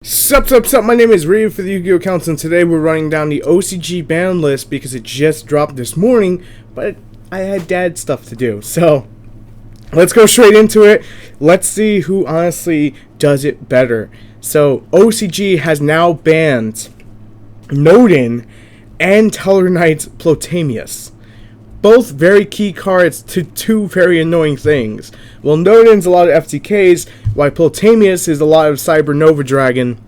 Sup, my name is Ryu for the Yu-Gi-Oh! Council, and today we're running down the OCG ban list because it just dropped this morning, but I had dad stuff to do, so let's go straight into it. Let's see who honestly does it better. So, OCG has now banned Nodin and Tellarknight's Plotamius. Both very key cards to two very annoying things. Well, Nodin's a lot of FTKs, while Plotamius is a lot of Cyber Nova Dragon.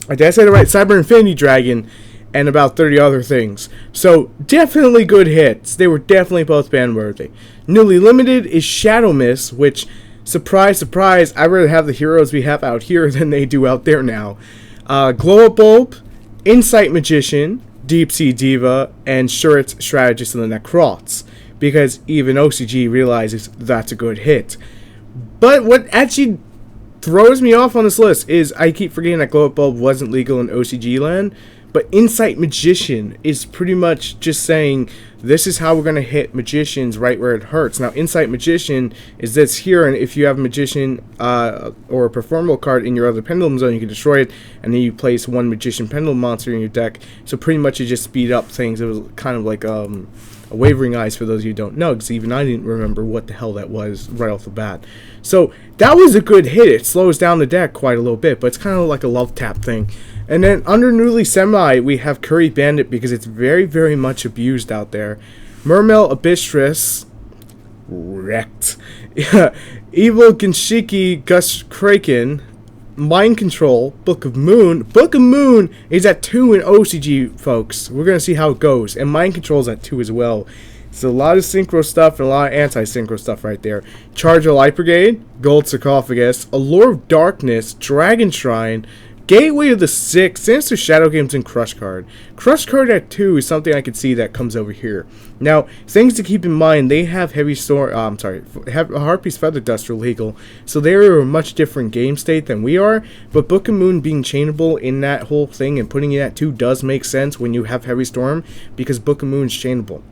Did I say the right? Cyber Infinity Dragon, and about 30 other things. So, definitely good hits. They were definitely both ban-worthy. Newly limited is Shadow Mist, which, surprise, surprise, I'd rather have the heroes we have out here than they do out there now. Glow Up Bulb, Insight Magician, Deep Sea Diva, and Shuret's Strategist and the Necrots, because even OCG realizes that's a good hit. But what actually throws me off on this list is I keep forgetting that Glow Up Bulb wasn't legal in OCG land, but Insight Magician is pretty much just saying this is how we're going to hit magicians right where it hurts. Now, Insight Magician is this here, and if you have a magician or a performable card in your other pendulum zone, you can destroy it, and then you place one magician pendulum monster in your deck. So pretty much it just speed up things. It was kind of like a wavering eyes for those of you who don't know, because even I didn't remember what the hell that was right off the bat. So that was a good hit. It slows down the deck quite a little bit, but it's kind of like a love tap thing. And then under Newly Semi, we have Curry Bandit because it's very, very much abused out there. Mermail Abystress, wrecked. Evil Genshiki Gus Kraken, Mind Control, Book of Moon. Book of Moon is at 2 in OCG, folks. We're going to see how it goes. And Mind Control is at 2 as well. It's a lot of synchro stuff and a lot of anti-synchro stuff right there. Charger Light Brigade, Gold Sarcophagus, Allure of Darkness, Dragon Shrine, Gateway of the Six, Sinister Shadow Games, and Crush Card. Crush Card at 2 is something I could see that comes over here. Now, things to keep in mind, they have Harpy's Feather Duster legal, so they're a much different game state than we are, but Book of Moon being chainable in that whole thing and putting it at 2 does make sense when you have Heavy Storm, because Book of Moon's chainable.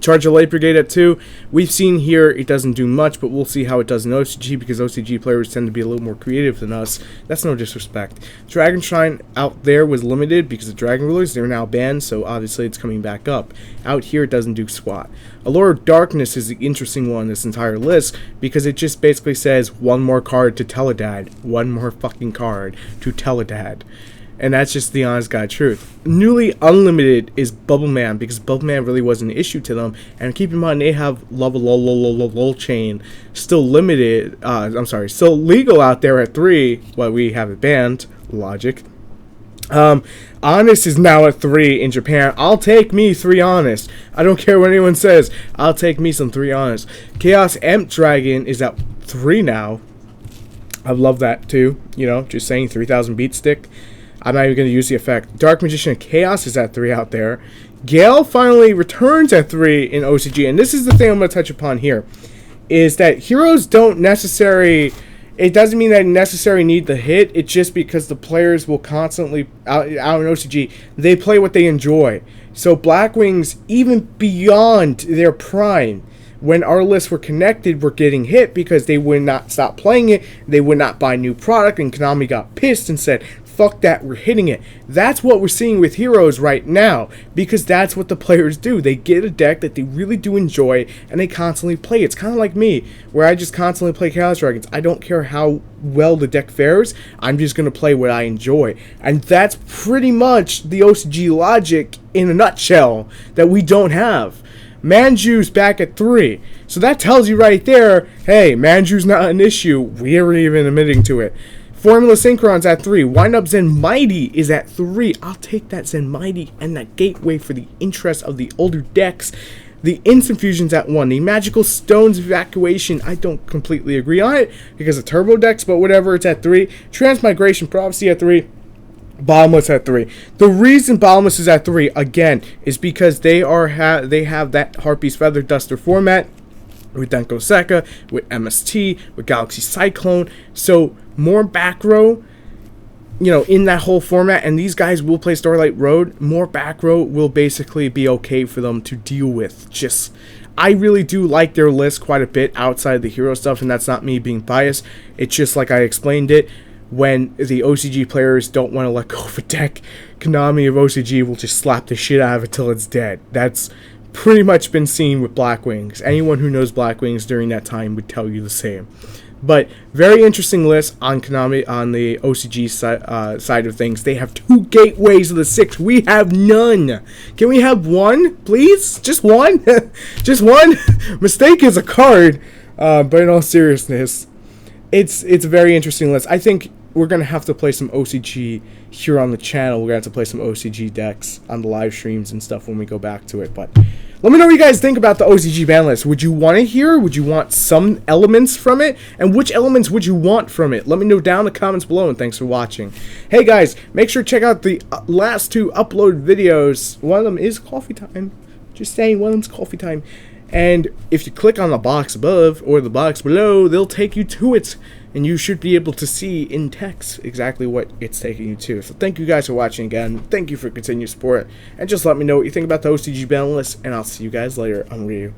Charger Light Brigade at 2. We've seen here it doesn't do much, but we'll see how it does in OCG because OCG players tend to be a little more creative than us. That's no disrespect. Dragon Shrine out there was limited because of Dragon Rulers. They're now banned, so obviously it's coming back up. Out here it doesn't do squat. Allure of Darkness is the interesting one in this entire list because it just basically says one more card to Teledad. One more fucking card to Teledad. And that's just the honest God truth. Newly unlimited is Bubble Man because Bubble Man really wasn't an issue to them. And keep in mind they have Lol Chain still limited. Still legal out there at 3. While we have it banned. Logic. Honest is now at 3 in Japan. I'll take me 3 Honest. I don't care what anyone says. I'll take me some 3 Honest. Chaos Amp Dragon is at 3 now. I love that too. You know, just saying 3000 beat stick. I'm not even going to use the effect. Dark Magician of Chaos is at 3 out there. Gale finally returns at 3 in OCG. And this is the thing I'm going to touch upon here. Is that heroes don't necessarily... It doesn't mean that they necessarily need the hit. It's just because the players will constantly... Out in OCG, they play what they enjoy. So Blackwings, even beyond their prime... When our lists were connected, were getting hit because they would not stop playing it. They would not buy new product. And Konami got pissed and said... Fuck that, we're hitting it. That's what we're seeing with heroes right now, because that's what the players do. They get a deck that they really do enjoy, and they constantly play. It's kind of like me, where I just constantly play Chaos Dragons. I don't care how well the deck fares, I'm just going to play what I enjoy. And that's pretty much the OCG logic in a nutshell that we don't have. Manju's back at 3. So that tells you right there, hey, Manju's not an issue. We're even admitting to it. Formula Synchron's at 3. Wind Up Zen Mighty is at 3. I'll take that Zen Mighty and that Gateway for the interest of the older decks. The Instant Fusion's at 1. The Magical Stones Evacuation, I don't completely agree on it because of turbo decks, but whatever, it's at 3. Transmigration Prophecy at 3. Bottomless at 3. The reason Bottomless is at 3, again, is because they have that Harpy's Feather Duster format with Denko Sekka, with MST, with Galaxy Cyclone. So more back row, you know, in that whole format, and these guys will play Starlight Road. More back row will basically be okay for them to deal with. Just, I really do like their list quite a bit outside the hero stuff, and that's not me being biased. It's just like I explained it. when the OCG players don't want to let go of a deck, Konami of OCG will just slap the shit out of it till it's dead. That's pretty much been seen with Black Wings. Anyone who knows Black Wings during that time would tell you the same. But very interesting list on Konami, on the OCG side of things. They have 2 gateways of the 6. We have none. Can we have one, please? Just one? Just one? Mistake is a card. But in all seriousness, it's a very interesting list. I think we're going to have to play some OCG here on the channel. We're going to have to play some OCG decks on the live streams and stuff when we go back to it. But let me know what you guys think about the OCG ban list. Would you want it here? Would you want some elements from it? And which elements would you want from it? Let me know down in the comments below, and thanks for watching. Hey guys, make sure to check out the last 2 uploaded videos. One of them is coffee time. Just saying, one of them's coffee time. And if you click on the box above or the box below, they'll take you to it. And you should be able to see in text exactly what it's taking you to. So thank you guys for watching again. Thank you for continued support. And just let me know what you think about the OCG ban list. And I'll see you guys later on Ryu.